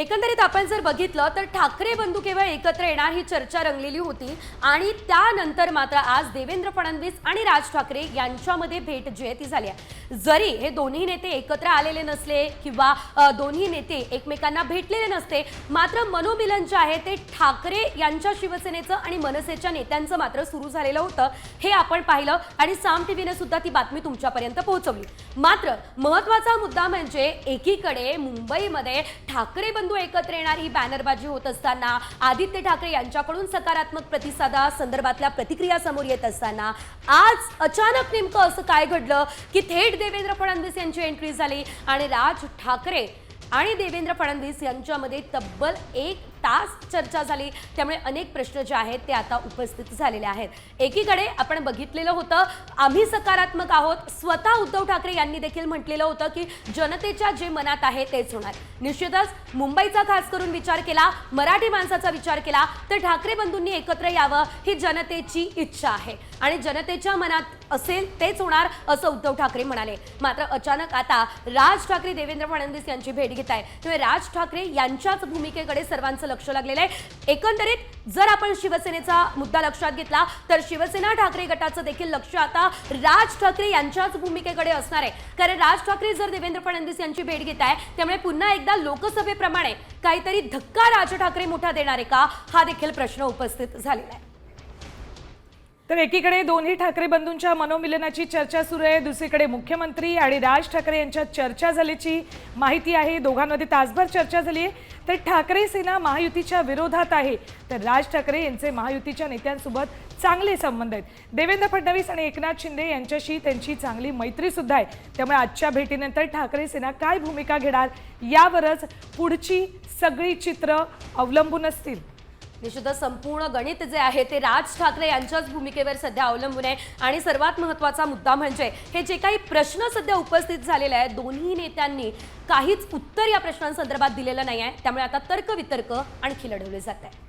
एकंदरीत आपण जर बघितलं तर ठाकरे बंधू केवळ एकत्र येणार ही चर्चा रंगलेली होती आणि त्यानंतर मात्र आज देवेंद्र फडणवीस आणि राज ठाकरे यांच्यामध्ये भेट जी आहे ती झाली आहे। जरी हे दोन्ही नेते एकत्र आलेले नसले किंवा दोन्ही नेते एकमेकांना भेटलेले नसते, मात्र मनोमिलन जे आहे ते ठाकरे यांच्या शिवसेनेचं आणि मनसेच्या नेत्यांचं मात्र सुरू झालेलं होतं। हे आपण पाहिलं आणि साम टीव्हीने सुद्धा ती बातमी तुमच्यापर्यंत पोहोचवली। मात्र महत्त्वाचा मुद्दा म्हणजे एकीकडे मुंबईमध्ये ठाकरे बंधू एकत्र येणार ही बॅनरबाजी होत असताना, आदित्य ठाकरे यांच्याकडून सकारात्मक प्रतिसादासंदर्भातल्या प्रतिक्रिया समोर येत असताना आज अचानक नेमकं असं काय घडलं की थेट देवेंद्र फडणवीस यांची एंट्री झाली आणि राज ठाकरे आणि देवेंद्र फडणवीस यांच्यामध्ये तब्बल 1 तास चर्चा झाली। त्यामुळे अनेक प्रश्न जे आहेत ते आता उपस्थित झालेले आहेत। एकीकडे आपण बघितलेलं होतं आम्ही सकारात्मक आहोत, स्वतः उद्धव ठाकरे यांनी देखील म्हटलेलं होतं की जनतेच्या जे मनात आहे तेच होणार। निश्चितच मुंबईचा खास करून विचार केला, मराठी माणसाचा विचार केला तर ठाकरे बंधूंनी एकत्र यावं ही जनतेची इच्छा आहे आणि जनतेच्या मनात असेल तेच होणार असं उद्धव ठाकरे म्हणाले। मात्र अचानक आता राज ठाकरे देवेंद्र फडणवीस यांची भेट घेत आहे, त्यामुळे राज ठाकरे यांच्याच भूमिकेकडे सर्वांचं लक्ष लागलेलं आहे। एकंदरीत जर आपण शिवसेनेचा मुद्दा लक्षात घेतला तर शिवसेना ठाकरे गटाचं देखील लक्ष आता राज ठाकरे यांच्याच भूमिकेकडे असणार आहे, कारण राज ठाकरे जर देवेंद्र फडणवीस यांची भेट घेत आहे त्यामुळे पुन्हा एकदा लोकसभेप्रमाणे काहीतरी धक्का राज ठाकरे मोठा देणार आहे का, हा देखील प्रश्न उपस्थित झालेला आहे। तर एकीकडे दोन्ही ठाकरे बंधूंच्या मनोमिलनाची चर्चा सुरू आहे, दुसरीकडे मुख्यमंत्री आणि राज ठाकरे यांच्यात चर्चा झाल्याची माहिती आहे। दोघांमध्ये तासभर चर्चा झाली आहे। तर ठाकरे सेना महायुतीच्या विरोधात आहे, तर राज ठाकरे यांचे महायुतीच्या नेत्यांसोबत चांगले संबंध आहेत। देवेंद्र फडणवीस आणि एकनाथ शिंदे यांच्याशी त्यांची चांगली मैत्री सुद्धा आहे। त्यामुळे आजच्या भेटीनंतर ठाकरे सेना काय भूमिका घेणार यावरच पुढची सगळी चित्र अवलंबून असतील। निश्चितच संपूर्ण गणित जे आहे ते राज ठाकरे यांच्याच भूमिकेवर सध्या अवलंबून आहे आणि सर्वात महत्त्वाचा मुद्दा म्हणजे हे जे काही प्रश्न सध्या उपस्थित झालेले आहेत दोन्ही नेत्यांनी काहीच उत्तर या प्रश्नांसंदर्भात दिलेलं नाही आहे। त्यामुळे आता तर्कवितर्क आणखी लढवले जात आहे।